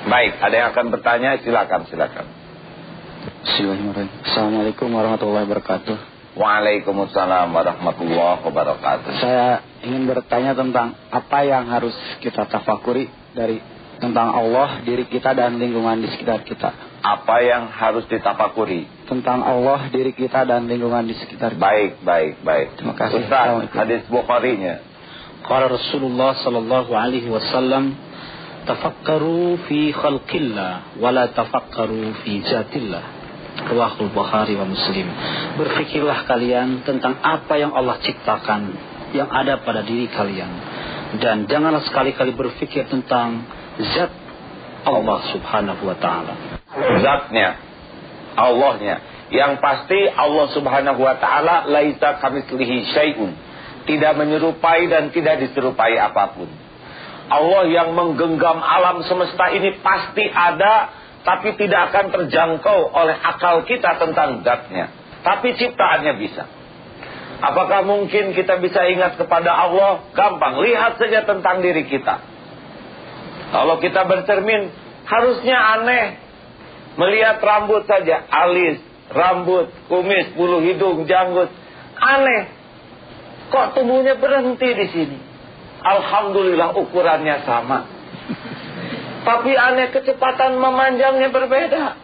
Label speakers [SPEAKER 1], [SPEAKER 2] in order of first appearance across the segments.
[SPEAKER 1] Baik, ada yang akan bertanya, silakan.
[SPEAKER 2] Bismillahirrahmanirrahim. Assalamualaikum warahmatullahi wabarakatuh.
[SPEAKER 1] Waalaikumsalam warahmatullahi wabarakatuh.
[SPEAKER 2] Saya ingin bertanya tentang apa yang harus kita tafakuri tentang Allah, diri kita dan lingkungan di sekitar kita.
[SPEAKER 1] Apa yang harus ditafakuri?
[SPEAKER 2] Tentang Allah, diri kita dan lingkungan di sekitar kita.
[SPEAKER 1] Baik.
[SPEAKER 2] Terima kasih.
[SPEAKER 1] Ustaz, hadis Bukhari-nya.
[SPEAKER 3] Qala Rasulullah sallallahu alaihi wasallam, tafakkaru fi khalqillah wa la tafakkaru fi zatillah. Riwayat Bukhari wa Muslim. Berfikirlah kalian tentang apa yang Allah ciptakan yang ada pada diri kalian, dan janganlah sekali-kali berfikir tentang zat Allah subhanahu wa ta'ala.
[SPEAKER 1] Zatnya, Allahnya. Yang pasti Allah subhanahu wa ta'ala laisa kamitslihi syai'un, tidak menyerupai dan tidak diserupai apapun. Allah yang menggenggam alam semesta ini pasti ada, tapi tidak akan terjangkau oleh akal kita tentang zatnya. Tapi ciptaannya bisa. Apakah mungkin kita bisa ingat kepada Allah? Gampang, lihat saja tentang diri kita. Kalau kita bercermin, harusnya aneh. Melihat rambut saja, alis, rambut, kumis, bulu hidung, janggut. Aneh. Kok tubuhnya berhenti di sini? Alhamdulillah ukurannya sama. Tapi aneh, kecepatan memanjangnya berbeda.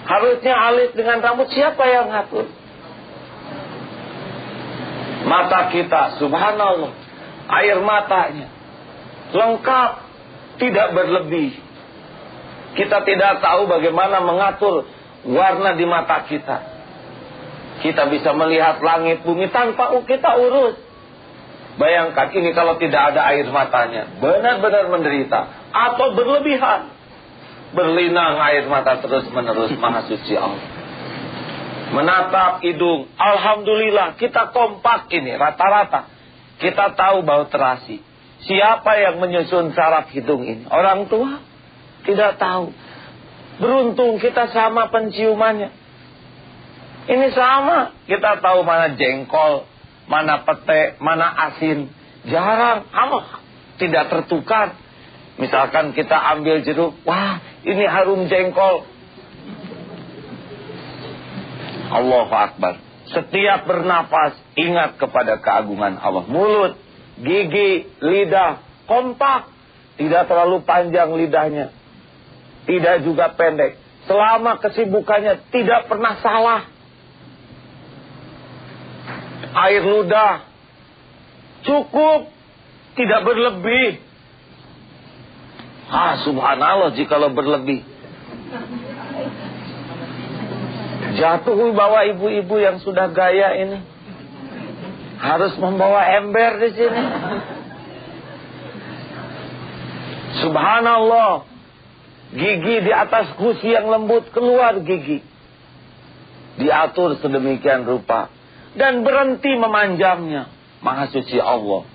[SPEAKER 1] Harusnya alis dengan rambut, siapa yang ngatur? Mata kita, subhanallah, air matanya lengkap, tidak berlebih. Kita tidak tahu bagaimana mengatur warna di mata kita. Kita bisa melihat langit bumi tanpa kita urus. Bayangkan ini kalau tidak ada air matanya, benar-benar menderita atau berlebihan. Berlinang air mata terus-menerus, maha suci Allah. Menatap hidung, alhamdulillah kita kompak ini rata-rata. Kita tahu bau terasi. Siapa yang menyusun saraf hidung ini? Orang tua? Tidak tahu. Beruntung kita sama penciumannya. Ini sama. Kita tahu mana jengkol, mana pete, mana asin. Jarang, tidak tertukar. Misalkan kita ambil jeruk, wah ini harum jengkol. Allahu Akbar. Setiap bernapas ingat kepada keagungan Allah. Mulut, gigi, lidah kompak. Tidak terlalu panjang lidahnya, tidak juga pendek. Selama kesibukannya tidak pernah salah. Air ludah cukup, tidak berlebih. Subhanallah jikalau berlebih. Jatuh bawa ibu-ibu yang sudah gaya ini. Harus membawa ember di sini. Subhanallah. Gigi di atas kursi yang lembut, keluar gigi. Diatur sedemikian rupa. Dan berhenti memanjangnya. Maha suci Allah.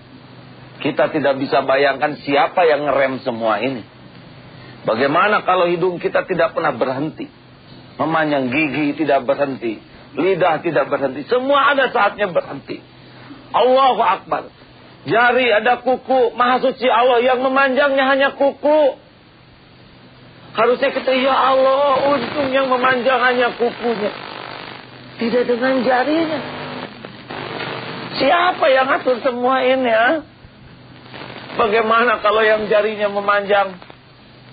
[SPEAKER 1] Kita tidak bisa bayangkan siapa yang ngerem semua ini. Bagaimana kalau hidung kita tidak pernah berhenti memanjang, gigi tidak berhenti, lidah tidak berhenti, semua ada saatnya berhenti. Allahu Akbar. Jari ada kuku, maha suci Allah yang memanjangnya hanya kuku. Harusnya kita, ya Allah, untung yang memanjang hanya kukunya, tidak dengan jarinya. Siapa yang atur semua ini ya? Bagaimana kalau yang jarinya memanjang?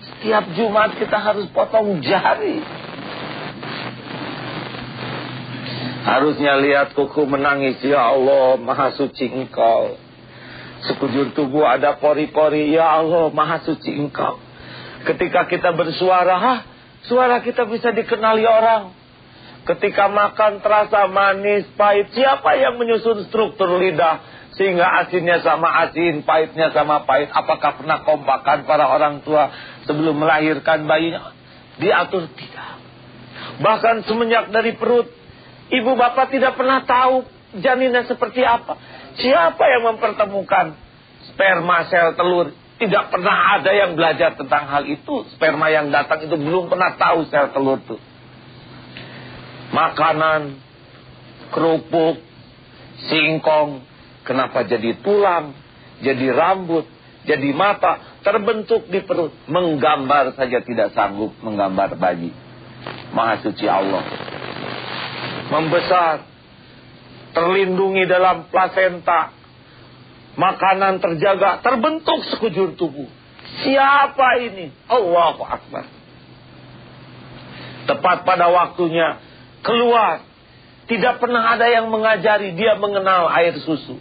[SPEAKER 1] Setiap Jumat kita harus potong jari. Harusnya lihat kuku menangis, ya Allah, maha suci Engkau. Sekujur tubuh ada pori-pori, ya Allah, maha suci Engkau. Ketika kita bersuara, suara kita bisa dikenali orang. Ketika makan terasa manis, pahit. Siapa yang menyusun struktur lidah sehingga asinnya sama asin, pahitnya sama pahit? Apakah pernah kompakan para orang tua sebelum melahirkan bayinya? Diatur tidak. Bahkan semenjak dari perut, ibu bapak tidak pernah tahu janinnya seperti apa. Siapa yang mempertemukan sperma sel telur? Tidak pernah ada yang belajar tentang hal itu. Sperma yang datang itu belum pernah tahu sel telur itu. Makanan, kerupuk, singkong, kenapa jadi tulang, jadi rambut, jadi mata, terbentuk di perut. Menggambar saja tidak sanggup menggambar bayi. Maha suci Allah. Membesar, terlindungi dalam plasenta, makanan terjaga, terbentuk sekujur tubuh. Siapa ini? Allahu Akbar. Tepat pada waktunya keluar. Tidak pernah ada yang mengajari dia mengenal air susu.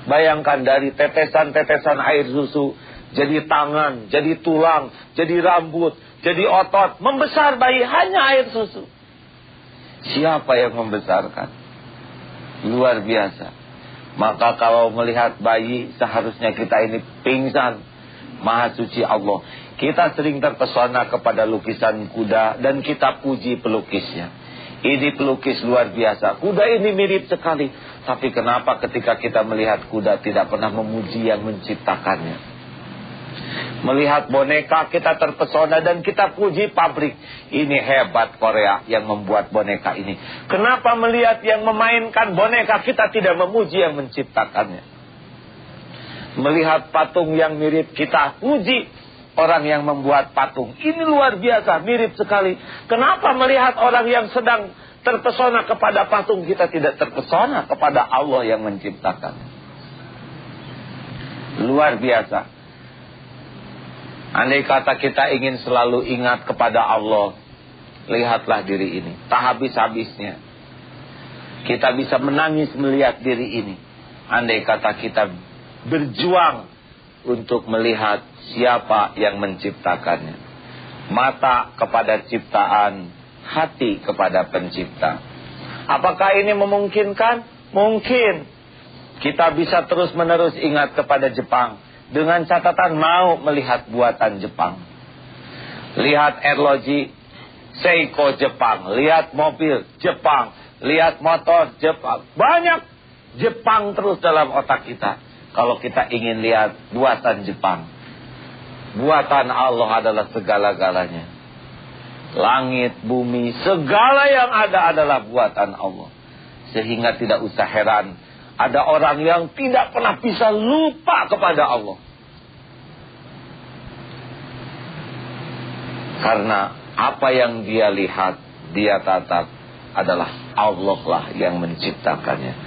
[SPEAKER 1] Bayangkan dari tetesan-tetesan air susu jadi tangan, jadi tulang, jadi rambut, jadi otot. Membesar bayi hanya air susu. Siapa yang membesarkan? Luar biasa. Maka kalau melihat bayi seharusnya kita ini pingsan. Maha suci Allah. Kita sering terpesona kepada lukisan kuda dan kita puji pelukisnya. Ini pelukis luar biasa. Kuda ini mirip sekali. Tapi kenapa ketika kita melihat kuda tidak pernah memuji yang menciptakannya? Melihat boneka kita terpesona dan kita puji pabrik. Ini hebat Korea yang membuat boneka ini. Kenapa melihat yang memainkan boneka kita tidak memuji yang menciptakannya? Melihat patung yang mirip kita puji orang yang membuat patung. Ini luar biasa, mirip sekali. Kenapa melihat orang yang sedang terpesona kepada patung kita tidak terpesona kepada Allah yang menciptakan? Luar biasa. Andai kata kita ingin selalu ingat kepada Allah, lihatlah diri ini. Tak habis-habisnya kita bisa menangis melihat diri ini. Andai kata kita berjuang untuk melihat siapa yang menciptakannya. Mata kepada ciptaan, hati kepada pencipta. Apakah ini memungkinkan? Mungkin. Kita bisa terus-menerus ingat kepada Jepang. Dengan catatan mau melihat buatan Jepang. Lihat arloji Seiko Jepang. Lihat mobil Jepang. Lihat motor Jepang. Banyak Jepang terus dalam otak kita. Kalau kita ingin lihat buatan Jepang. Buatan Allah adalah segala-galanya. Langit, bumi, segala yang ada adalah buatan Allah. Sehingga tidak usah heran ada orang yang tidak pernah bisa lupa kepada Allah. Karena apa yang dia lihat, dia tatap adalah Allah lah yang menciptakannya.